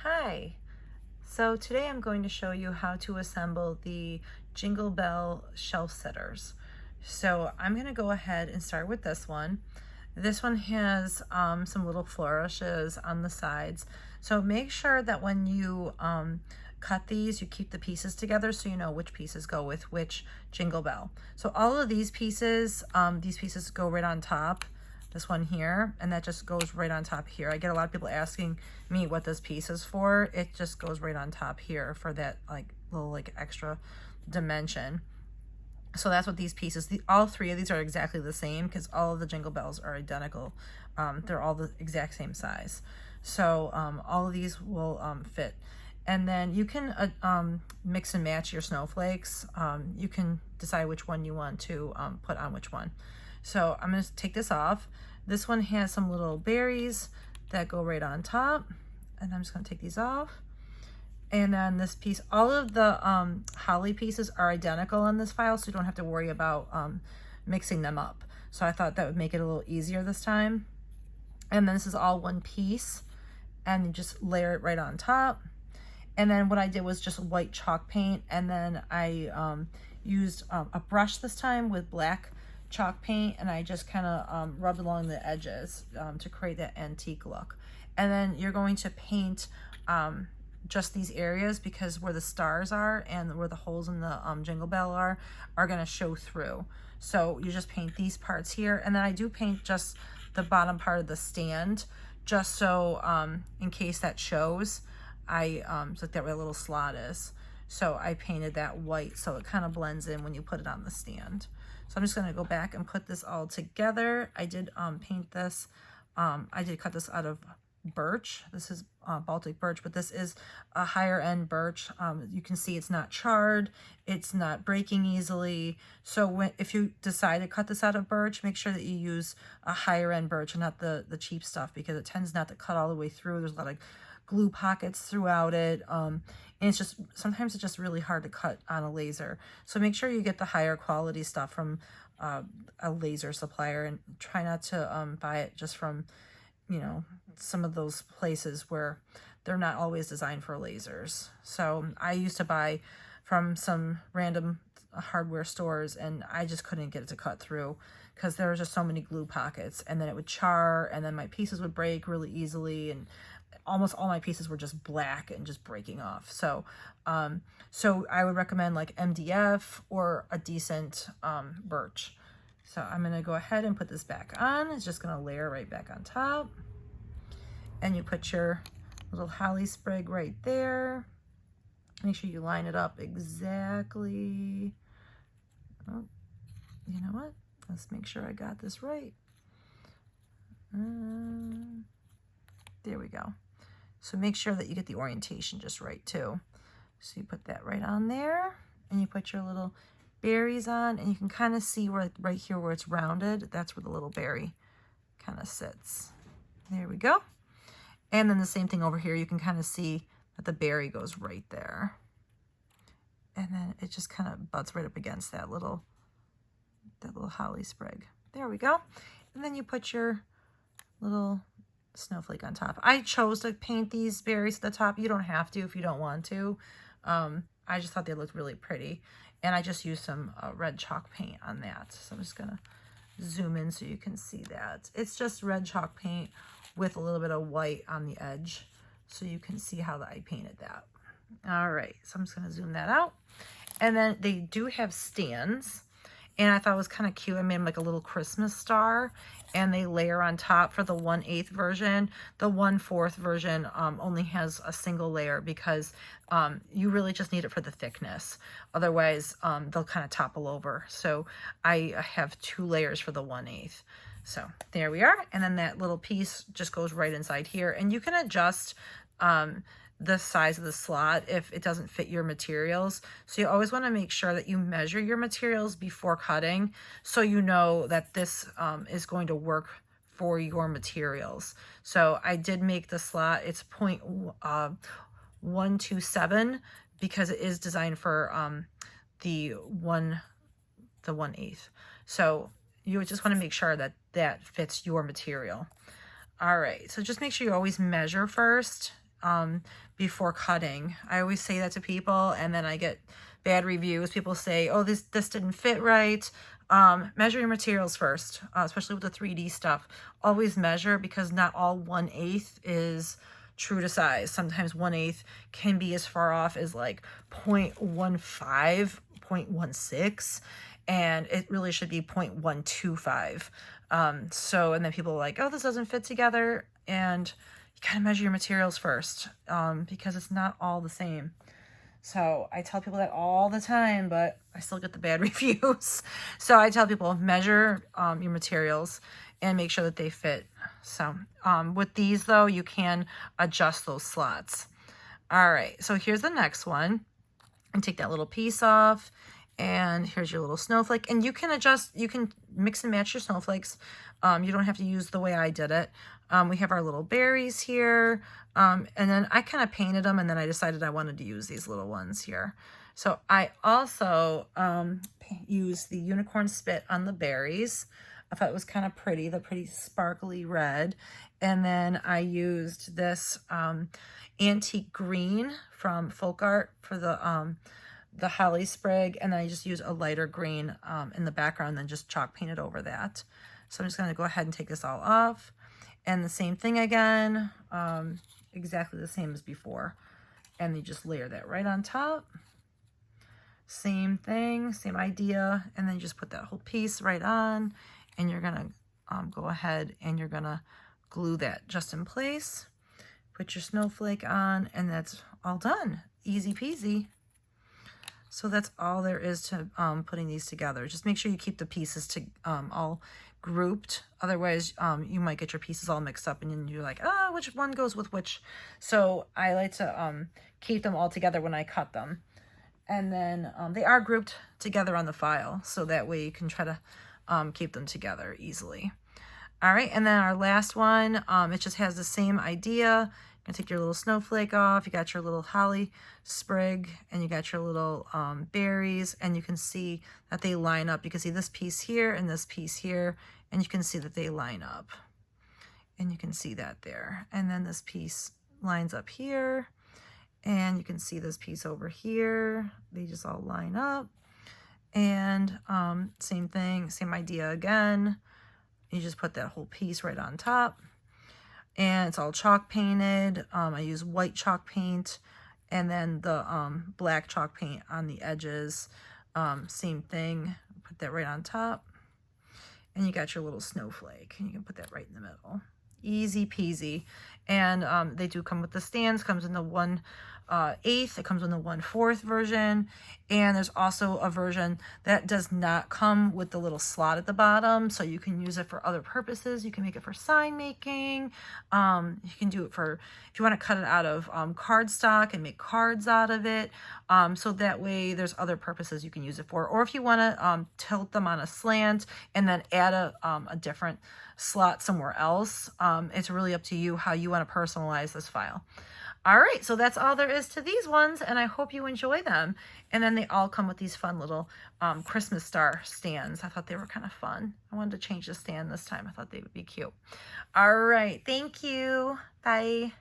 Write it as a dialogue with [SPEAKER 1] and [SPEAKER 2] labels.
[SPEAKER 1] Hi, so today I'm going to show you how to assemble the Jingle Bell shelf sitters. So I'm going to go ahead and start with this one. This one has some little flourishes on the sides. So make sure that when you cut these, you keep the pieces together so you know which pieces go with which Jingle Bell. So all of these pieces go right on top. This one here, and that just goes right on top here. I get a lot of people asking me what this piece is for. It just goes right on top here for that little extra dimension. So that's what these pieces, all three of these are exactly the same because all of the Jingle Bells are identical. They're all the exact same size. So all of these will fit. And then you can mix and match your snowflakes. You can decide which one you want to put on which one. So I'm going to take this off. This one has some little berries that go right on top. And I'm just going to take these off. And then this piece, all of the holly pieces are identical on this file, so you don't have to worry about mixing them up. So I thought that would make it a little easier this time. And then this is all one piece. And you just layer it right on top. And then what I did was just white chalk paint. And then I used a brush this time with black chalk paint, and I just kind of rubbed along the edges to create that antique look. And then you're going to paint just these areas, because where the stars are and where the holes in the Jingle Bell are going to show through. So you just paint these parts here, and then I do paint just the bottom part of the stand, just so in case that shows. I looked at where a little slot is, so I painted that white so it kind of blends in when you put it on the stand. So I'm just going to go back and put this all together. I did paint this. I did cut this out of birch. This is Baltic birch, but this is a higher end birch. You can see it's not charred. It's not breaking easily. So if you decide to cut this out of birch, make sure that you use a higher end birch and not the cheap stuff, because it tends not to cut all the way through. There's a lot of glue pockets throughout it. And it's just, sometimes it's just really hard to cut on a laser. So make sure you get the higher quality stuff from a laser supplier, and try not to buy it just from, some of those places where they're not always designed for lasers. So I used to buy from some random hardware stores, and I just couldn't get it to cut through because there was just so many glue pockets, and then it would char, and then my pieces would break really easily, and almost all my pieces were just black and just breaking off. So so I would recommend like MDF or a decent birch. So I'm going to go ahead and put this back on. It's just going to layer right back on top. And you put your little holly sprig right there. Make sure you line it up exactly. Oh, you know what? Let's make sure I got this right. There we go. So make sure that you get the orientation just right too. So you put that right on there, and you put your little berries on, and you can kind of see where right here where it's rounded, that's where the little berry kind of sits. There we go. And then the same thing over here, you can kind of see that the berry goes right there. And then it just kind of butts right up against that little holly sprig. There we go. And then you put your little snowflake on top. I chose to paint these berries at the top. You don't have to if you don't want to. I just thought they looked really pretty, and I just used some red chalk paint on that. So I'm just gonna zoom in so you can see that. It's just red chalk paint with a little bit of white on the edge, so you can see how I painted that. All right, so I'm just gonna zoom that out. And then they do have stands, and I thought it was kind of cute. I made them like a little Christmas star, and they layer on top for the 1/8 version. The 1/4 version only has a single layer, because you really just need it for the thickness. Otherwise, they'll kind of topple over. So I have 2 layers for the 1/8. So there we are. And then that little piece just goes right inside here. And you can adjust the size of the slot if it doesn't fit your materials. So you always want to make sure that you measure your materials before cutting, so you know that this is going to work for your materials. So I did make the slot, it's 0.127, because it is designed for the 1/8. So you just want to make sure that that fits your material. All right, so just make sure you always measure first. before cutting. I always say that to people, and then I get bad reviews. People say, oh, this didn't fit right. Measure your materials first, especially with the 3D stuff. Always measure, because not all 1/8 is true to size. Sometimes 1/8 can be as far off as like 0.15, 0.16, and it really should be 0.125. And then people are like, oh, this doesn't fit together, and you gotta measure your materials first, because it's not all the same. So I tell people that all the time, but I still get the bad reviews. So I tell people, measure your materials and make sure that they fit. So with these though, you can adjust those slots. All right, so here's the next one. And take that little piece off, and here's your little snowflake. And you can adjust, you can mix and match your snowflakes. You don't have to use the way I did it. We have our little berries here. And then I kind of painted them, and then I decided I wanted to use these little ones here. So I also used the unicorn spit on the berries. I thought it was kind of pretty, the pretty sparkly red. And then I used this antique green from Folk Art for the holly sprig, and then I just used a lighter green in the background, and then just chalk painted over that. So I'm just going to go ahead and take this all off. And the same thing again, exactly the same as before. And you just layer that right on top. Same thing, same idea. And then you just put that whole piece right on, and you're going to go ahead and you're going to glue that just in place. Put your snowflake on, and that's all done. Easy peasy. So that's all there is to putting these together. Just make sure you keep the pieces all grouped. Otherwise, you might get your pieces all mixed up, and then you're like, oh, which one goes with which? So I like to keep them all together when I cut them. And then they are grouped together on the file, so that way you can try to keep them together easily. All right, and then our last one, it just has the same idea. You're gonna take your little snowflake off, you got your little holly sprig, and you got your little berries, and you can see that they line up. You can see this piece here and this piece here, and you can see that they line up. And you can see that there. And then this piece lines up here, and you can see this piece over here. They just all line up. And same thing, same idea again. You just put that whole piece right on top. And it's all chalk painted. I use white chalk paint, and then the black chalk paint on the edges. Same thing, put that right on top. And you got your little snowflake, and you can put that right in the middle. Easy peasy. And they do come with the stands, comes in the 1/8, it comes in the 1/4 version, and there's also a version that does not come with the little slot at the bottom, so you can use it for other purposes. You can make it for sign making. You can do it for, if you want to cut it out of cardstock and make cards out of it, so that way there's other purposes you can use it for. Or if you want to tilt them on a slant and then add a different slot somewhere else, it's really up to you how you want to personalize this file. All right, so that's all there is to these ones, and I hope you enjoy them. And then they all come with these fun little Christmas star stands. I thought they were kind of fun. I wanted to change the stand this time. I thought they would be cute. All right, thank you. Bye.